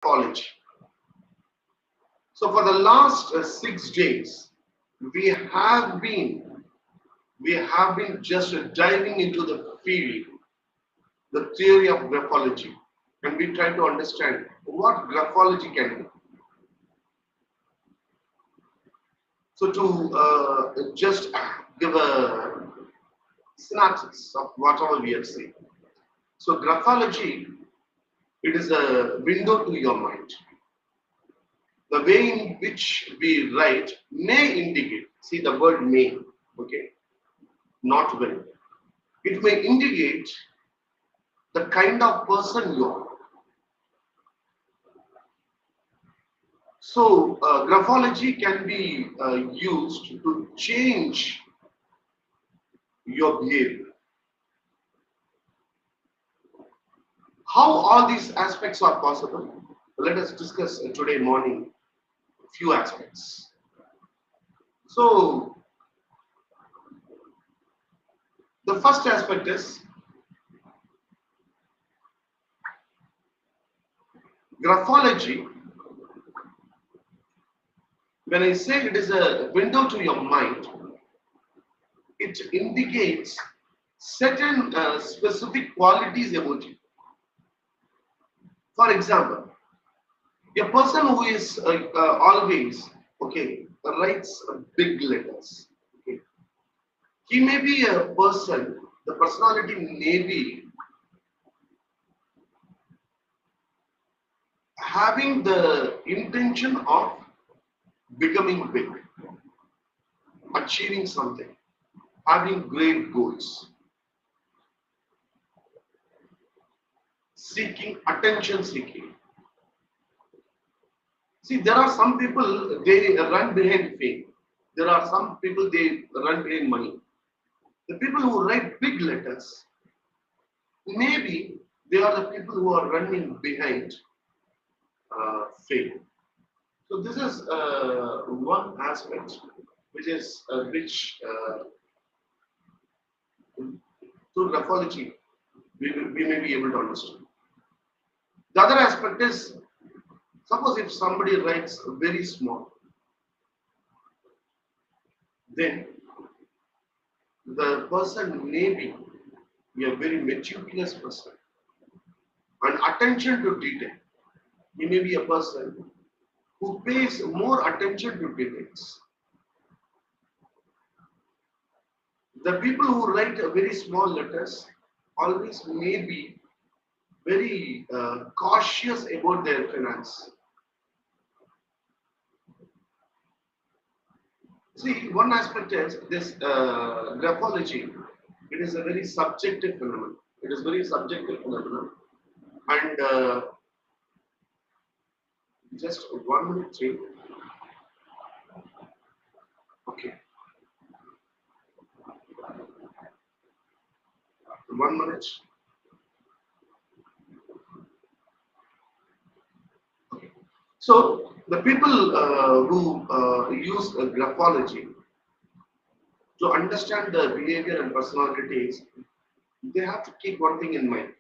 Graphology. So for the last 6 days, we have been we have been just diving into the field, the theory of graphology, and we try to understand what graphology can do. So to just give a synopsis of whatever we have seen. So graphology, it is a window to your mind. The way in which we write may indicate, see the word may, okay, not will. It may indicate the kind of person you are. So graphology can be used to change your behavior. How all these aspects are possible? Let us discuss today morning few aspects. So the first aspect is graphology. When I say it is a window to your mind, it indicates certain specific qualities about you. For example, a person who is always okay writes big letters. Okay. He may be a person. The personality may be having the intention of becoming big, achieving something, having great goals, seeking attention seeking. See, there are some people they run behind fame. There are some people they run behind money. The people who write big letters, maybe they are the people who are running behind fame. So this is one aspect which through graphology we may be able to understand. The other aspect is suppose if somebody writes very small, then the person may be a very meticulous person and attention to detail. He may be a person who pays more attention to details. The people who write very small letters always may be very cautious about their finance. See, one aspect is this graphology. It is a very subjective phenomenon. It is very subjective phenomenon, and just 1 minute, three. Okay, 1 minute. Okay. So the people who use graphology to understand the behavior and personalities, they have to keep one thing in mind.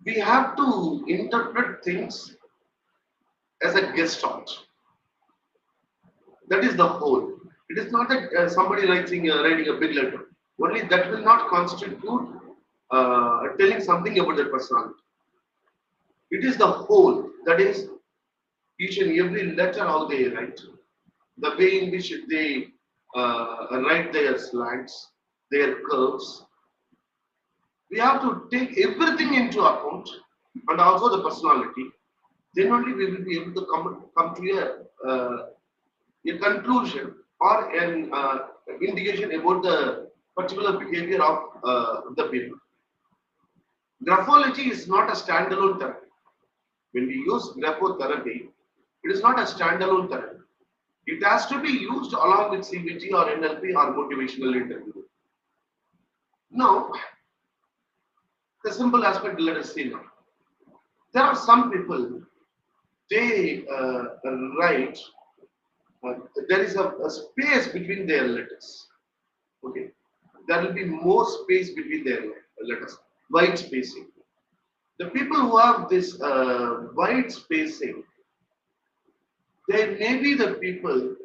We have to interpret things as a gestalt. That is the whole. It is not that somebody writing a big letter. Only that will not constitute telling something about their personality. It is the whole. That is each and every letter how they write, the way in which they write their slangs, their curves. We have to take everything into account and also the personality. Then only we will be able to come to a conclusion or an indication about the particular behavior of the people. Graphology is not a standalone therapy. When we use graphotherapy, it is not a standalone therapy. It has to be used along with CBT or NLP or motivational interview. Now, the simple aspect, let us see now. There are some people, they write, there is a space between their letters. Okay. There will be more space between their letters, white spacing. The people who have this wide spacing, they may be the people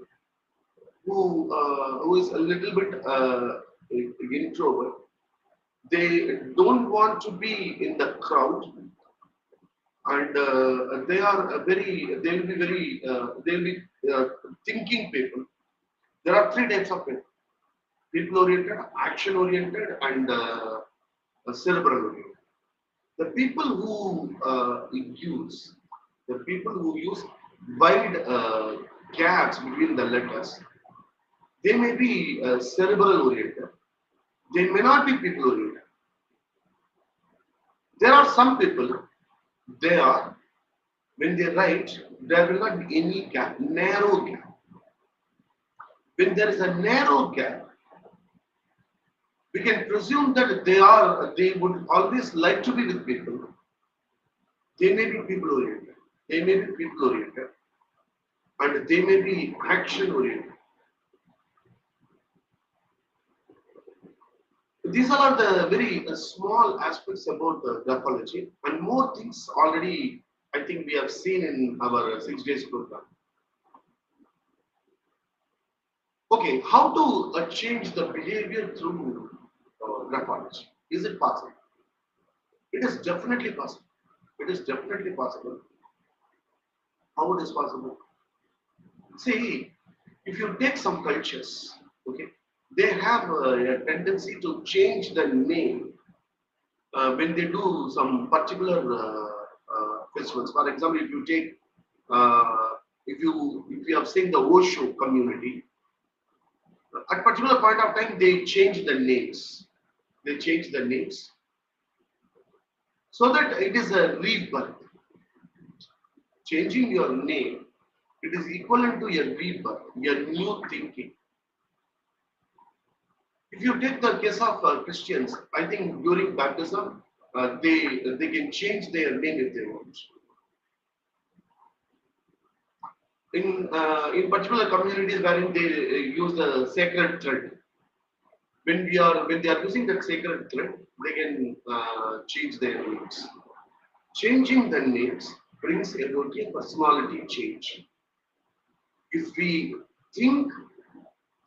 who is a little bit introvert. They don't want to be in the crowd, and they are they will be very, they will be thinking people. There are three types of people: people oriented, action oriented, and cerebral oriented. The people who the people who use wide gaps between the letters, they may be cerebral oriented. They may not be people oriented. There are some people, they are, when they write, there will not be any gap, narrow gap. When there is a narrow gap, we can presume that they would always like to be with people. They may be people oriented. They may be people oriented. And they may be action oriented. These are the very small aspects about graphology, and more things already I think we have seen in our 6 days program. Okay, how to change the behavior through graphology? Is it possible? It is definitely possible. It is definitely possible. How it is possible? See, if you take some cultures, okay, they have a tendency to change the name when they do some particular festivals. For example, if you take, if you have seen the Osho community, at particular point of time they change the names. They change the names so that it is a rebirth. Changing your name, it is equivalent to your rebirth, your new thinking. If you take the case of Christians, I think during baptism, they can change their name if they want. In particular communities wherein they use the sacred thread, when they are using that sacred thread, they can change their names. Changing the names brings about a personality change. If we think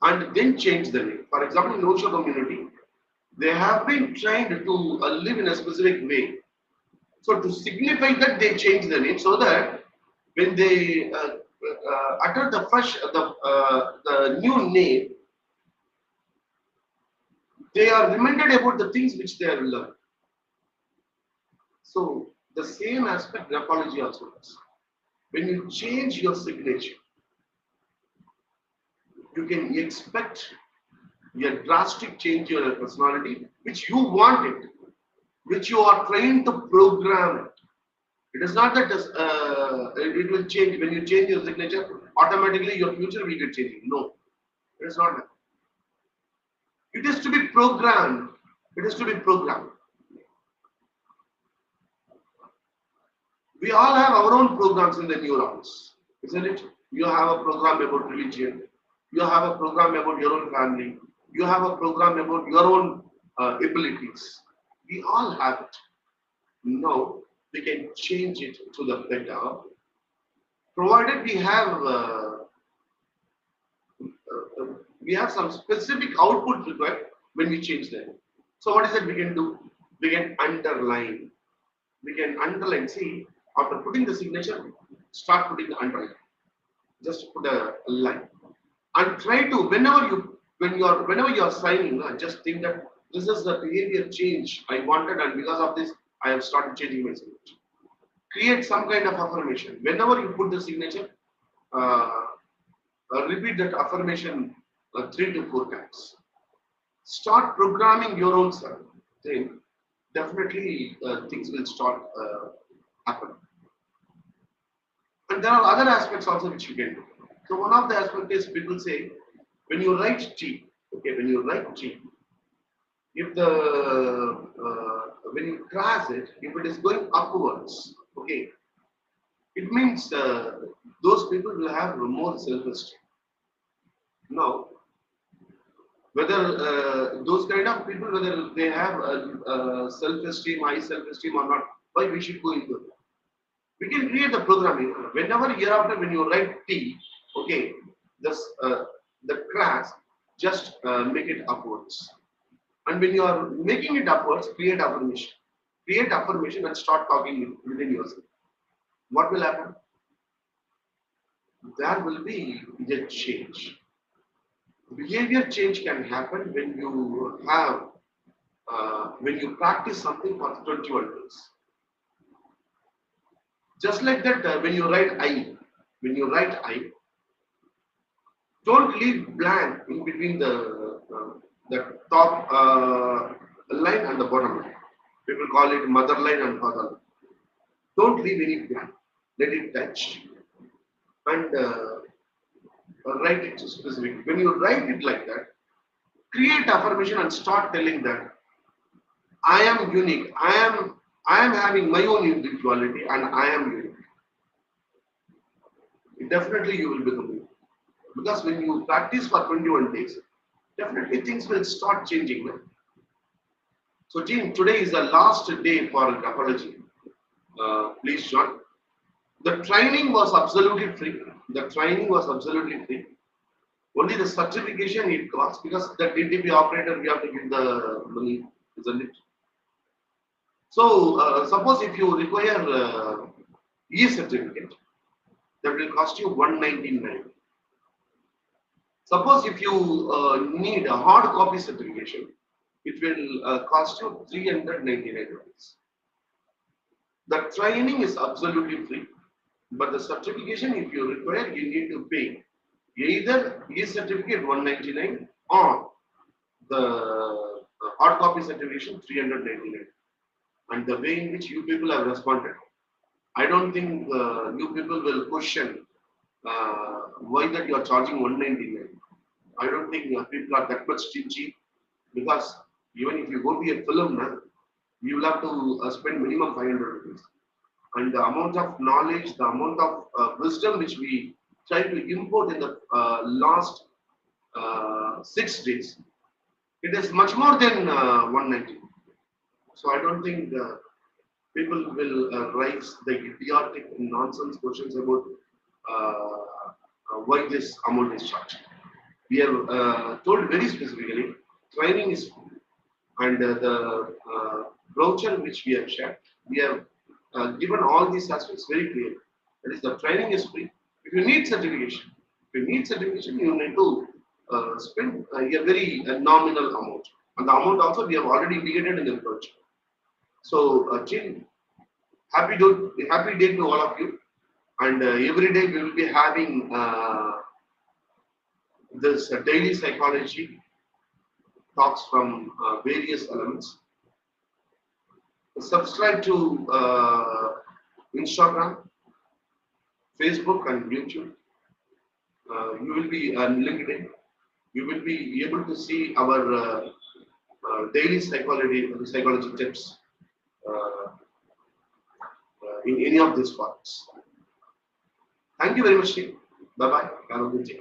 and then change the name, for example, in Osho community, they have been trained to live in a specific way. So to signify that, they change the name so that when they utter the new name, they are reminded about the things which they have learned. So the same aspect graphology also does. When you change your signature, you can expect a drastic change in your personality, which you want it, which you are trained to program. It is not that it will change. When you change your signature, automatically your future will get changing. No, it is not that. It is to be programmed. It is to be programmed. We all have our own programs in the neurons, isn't it? You have a program about religion. You have a program about your own family. You have a program about your own abilities. We all have it. Now we can change it to the better, provided we have some specific output required when we change them. So what is it we can do? We can underline. We can underline. See, after putting the signature, start putting the underline. Just put a line and try to whenever you are signing, just think that this is the behavior change I wanted, and because of this, I have started changing my signature. Create some kind of affirmation. Whenever you put the signature, repeat that affirmation 3 to 4 times. Start programming your own self. Then definitely things will start happening. And there are other aspects also which you can do. So one of the aspects is people say when you write T, okay, when you write T, if when you cross it, if it is going upwards, okay, it means those people will have more self-esteem. Now, whether those kind of people, whether they have self-esteem, high self-esteem or not, Why we should go into it? We can create the programming. Whenever year after when you write T, okay, this the class just make it upwards. And when you are making it upwards, create affirmation. Create affirmation and start talking within yourself. What will happen? There will be a change. Behavior change can happen when you have when you practice something for 21 days. Just like that, when you write I, don't leave blank in between the top line and the bottom line. People call it mother line and father line. Don't leave any blank. Let it touch and write it specifically. When you write it like that, create affirmation and start telling that I am unique. I am having my own individuality and I am unique. Definitely you will become unique. Because when you practice for 21 days, definitely things will start changing. Right? So team, today is the last day for Graphology. Please join. The training was absolutely free. The training was absolutely free. Only the certification it costs because the DTP operator we have to give the money, isn't it? So suppose if you require e-certificate, that will cost you 199. Suppose if you need a hard copy certification, it will cost you 399 rupees. The training is absolutely free, but the certification, if you require, you need to pay either e-certificate 199 or the hard copy certification 399. And the way in which you people have responded, I don't think you people will question why that you are charging 199. I don't think people are that much stingy because even if you go to a film, you will have to spend minimum 500 rupees. And the amount of knowledge, the amount of wisdom which we try to import in the last 6 days, it is much more than 190. So I don't think people will raise the idiotic nonsense questions about why this amount is charged. We have told very specifically, training is free. And the brochure which we have shared, we have given all these aspects very clear. That is, the training is free. If you need certification, you need to spend a very nominal amount. And the amount also we have already indicated in the brochure. So, Chin, happy day to all of you. And every day we will be having this daily psychology talks from various elements. Subscribe to Instagram, Facebook, and YouTube. You will be LinkedIn. You will be able to see our daily psychology tips in any of these parts. Thank you very much, team. Bye bye. Have a good day.